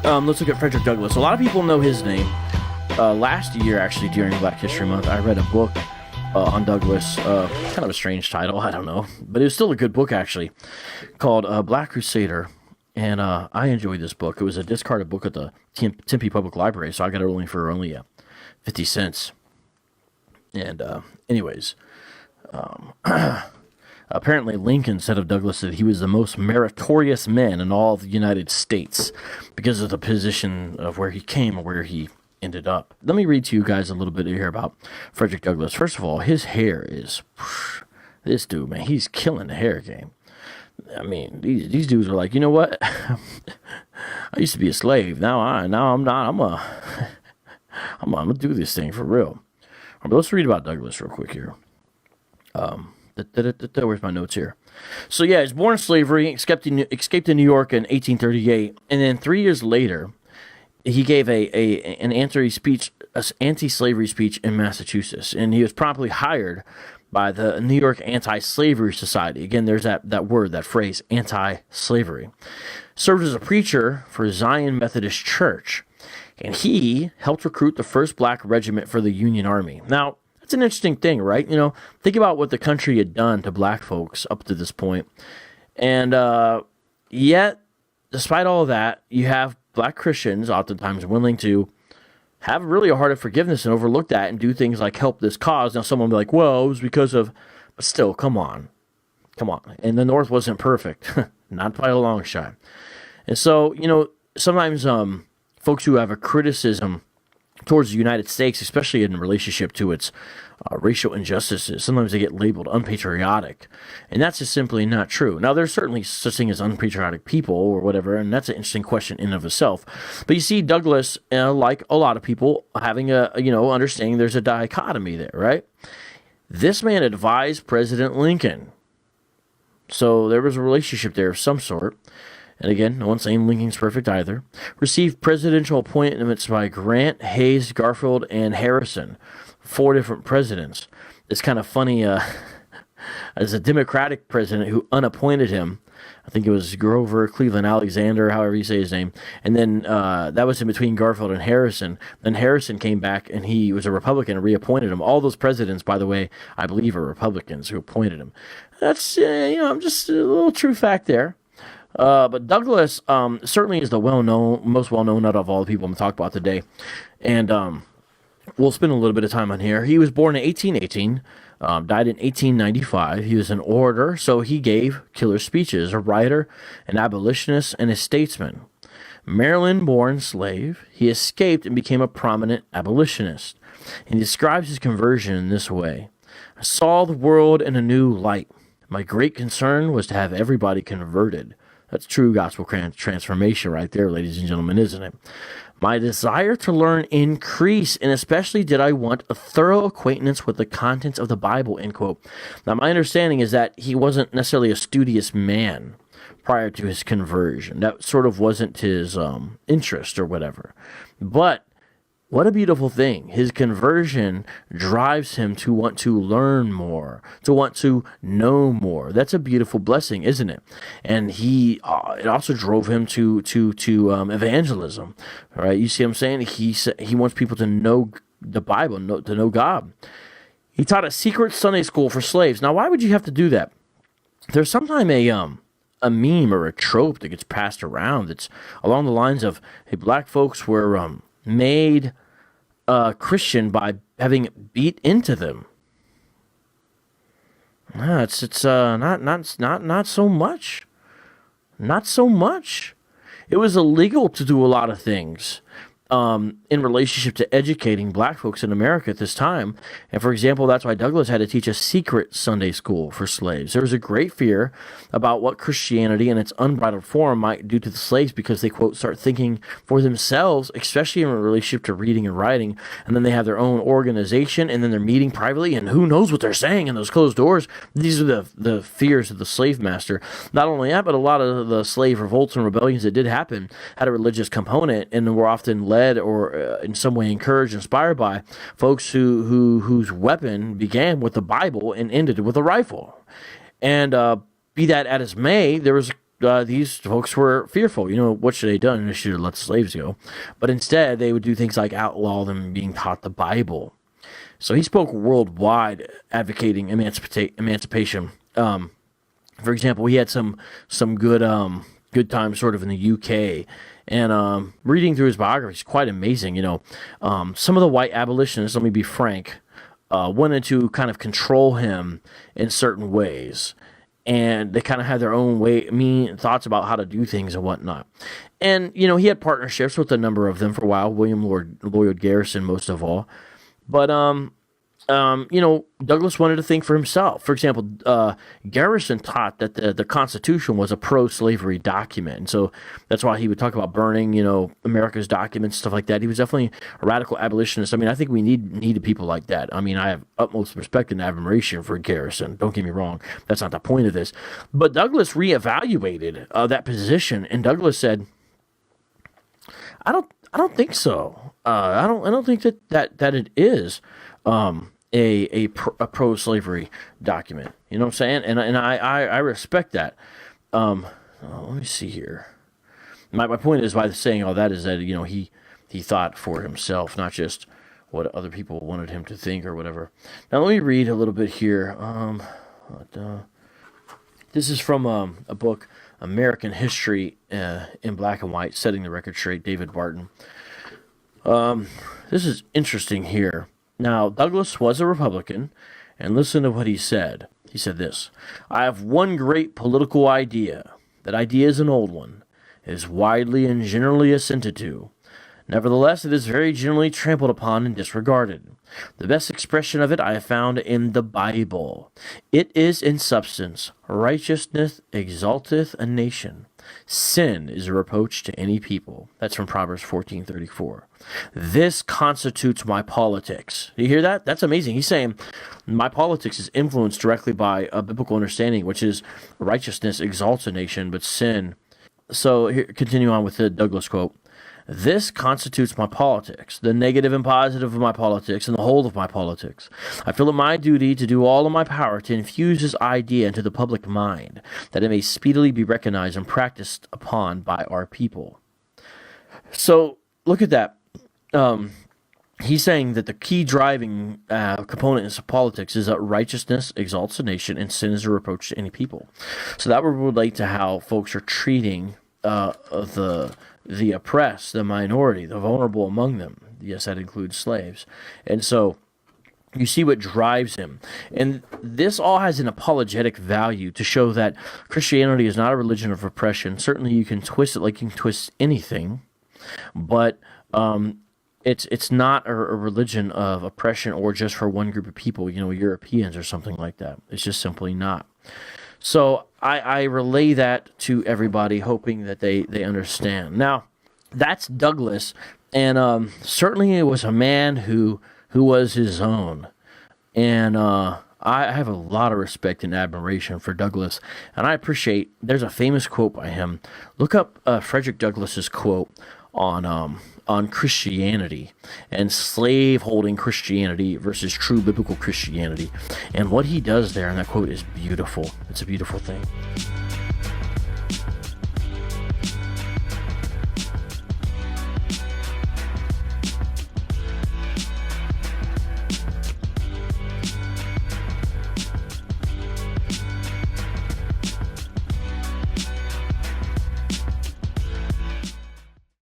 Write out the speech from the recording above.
Let's look at Frederick Douglass. A lot of people know his name. Last year, actually, during Black History Month, I read a book on Douglass. Kind of a strange title, I don't know. But it was still a good book, actually, called Black Crusader. And I enjoyed this book. It was a discarded book at the Tempe Public Library, so I got it for only 50 cents. And anyways, apparently Lincoln said of Douglass that he was the most meritorious man in all of the United States because of the position of where he came or where he ended up. Let me read to you guys a little bit here about Frederick Douglass. First of all, his hair is... This dude, man, he's killing the hair game. I mean, these dudes are like, you know what? I used to be a slave. Now I'm not. I'm gonna do this thing for real. But let's read about Douglass real quick here. Where's my notes here? So yeah, he's born in slavery, escaped to New York in 1838, and then 3 years later, he gave an anti-slavery speech in Massachusetts, and he was promptly hired by the New York Anti-Slavery Society. Again, there's that word, that phrase, anti-slavery. Served as a preacher for Zion Methodist Church, and he helped recruit the first black regiment for the Union Army. Now, that's an interesting thing, right? You know, think about what the country had done to black folks up to this point. And yet, despite all of that, you have black Christians oftentimes willing to have really a heart of forgiveness and overlook that and do things like help this cause. Now, someone will be like, well, it was because of... But still, come on. And the North wasn't perfect. Not by a long shot. And so, you know, sometimes folks who have a criticism towards the United States, especially in relationship to its racial injustices, sometimes they get labeled unpatriotic. And that's just simply not true. Now, there's certainly such thing as unpatriotic people or whatever, and that's an interesting question in and of itself. But you see Douglass, like a lot of people, having understanding there's a dichotomy there, right? This man advised President Lincoln. So there was a relationship there of some sort. And again, no one's saying Lincoln's perfect either. Received presidential appointments by Grant, Hayes, Garfield, and Harrison. 4 different presidents. It's kind of funny, as a Democratic president who unappointed him, I think it was Grover Cleveland Alexander, however you say his name, and then that was in between Garfield and Harrison. Then Harrison came back, and he was a Republican and reappointed him. All those presidents, by the way, I believe are Republicans who appointed him. That's, just a little true fact there. But Douglass certainly is the most well-known out of all the people I'm talking about today. And we'll spend a little bit of time on here. He was born in 1818, died in 1895. He was an orator, so he gave killer speeches, a writer, an abolitionist, and a statesman. Maryland-born slave, he escaped and became a prominent abolitionist. And he describes his conversion in this way. I saw the world in a new light. My great concern was to have everybody converted. That's true gospel transformation right there, ladies and gentlemen, isn't it? My desire to learn increased, and especially did I want a thorough acquaintance with the contents of the Bible, end quote. Now, my understanding is that he wasn't necessarily a studious man prior to his conversion. That sort of wasn't his interest or whatever. But what a beautiful thing. His conversion drives him to want to learn more, to want to know more. That's a beautiful blessing, isn't it? And it also drove him to evangelism. All right, you see what I'm saying? He wants people to know the Bible, to know God. He taught a secret Sunday school for slaves. Now, why would you have to do that? There's sometimes a meme or a trope that gets passed around that's along the lines of, hey, black folks were made Christian by having beat into them. It's not so much. Not so much. It was illegal to do a lot of things in relationship to educating black folks in America at this time. And for example, that's why Douglass had to teach a secret Sunday school for slaves. There was a great fear about what Christianity and its unbridled form might do to the slaves because they, quote, start thinking for themselves, especially in relationship to reading and writing. And then they have their own organization, and then they're meeting privately, and who knows what they're saying in those closed doors. These are the fears of the slave master. Not only that, but a lot of the slave revolts and rebellions that did happen had a religious component and were often led or in some way encouraged, inspired by folks whose weapon began with the Bible and ended with a rifle. And be that as may, there was these folks were fearful. What should they have done? They should have let the slaves go. But instead, they would do things like outlaw them being taught the Bible. So he spoke worldwide, advocating emancipation. For example, he had some good times sort of in the UK. And reading through his biography is quite amazing. Some of the white abolitionists, let me be frank, wanted to kind of control him in certain ways. And they kind of had their own thoughts about how to do things and whatnot. And, he had partnerships with a number of them for a while, William Lloyd Garrison most of all. But, Douglas wanted to think for himself. For example, Garrison taught that the Constitution was a pro-slavery document. And so that's why he would talk about burning, America's documents, stuff like that. He was definitely a radical abolitionist. I think we needed people like that. I have utmost respect and admiration for Garrison. Don't get me wrong. That's not the point of this. But Douglas reevaluated that position, and Douglas said, I don't think so. I don't think that it is a pro-slavery document. You know what I'm saying? And I respect that. Let me see here. My point is, by saying all that, is that he thought for himself, not just what other people wanted him to think or whatever. Now let me read a little bit here. This is from a book, American History in Black and White, Setting the Record Straight, David Barton. This is interesting here. Now, Douglas was a Republican, and listen to what he said. He said this: I have one great political idea. That idea is an old one. It is widely and generally assented to. Nevertheless, it is very generally trampled upon and disregarded. The best expression of it I have found in the Bible. It is in substance, righteousness exalteth a nation. Sin is a reproach to any people. That's from Proverbs 14:34. This constitutes my politics. You hear that? That's amazing. He's saying my politics is influenced directly by a biblical understanding, which is righteousness exalts a nation, but sin. So here, continue on with the Douglas quote. This constitutes my politics, the negative and positive of my politics, and the whole of my politics. I feel it my duty to do all in my power to infuse this idea into the public mind, that it may speedily be recognized and practiced upon by our people. So, look at that. He's saying that the key driving component in politics is that righteousness exalts a nation and sin is a reproach to any people. So that would relate to how folks are treating the oppressed, the minority, the vulnerable among them. Yes, that includes slaves. And so you see what drives him. And this all has an apologetic value to show that Christianity is not a religion of oppression. Certainly you can twist it like you can twist anything, but it's not a religion of oppression or just for one group of people, Europeans or something like that. It's just simply not. So I relay that to everybody, hoping that they understand. Now, that's Douglas, and certainly it was a man who was his own. And I have a lot of respect and admiration for Douglas, and I appreciate, there's a famous quote by him. Look up Frederick Douglass's quote on Christianity and slave-holding Christianity versus true biblical Christianity. And what he does there in that quote is beautiful. It's a beautiful thing.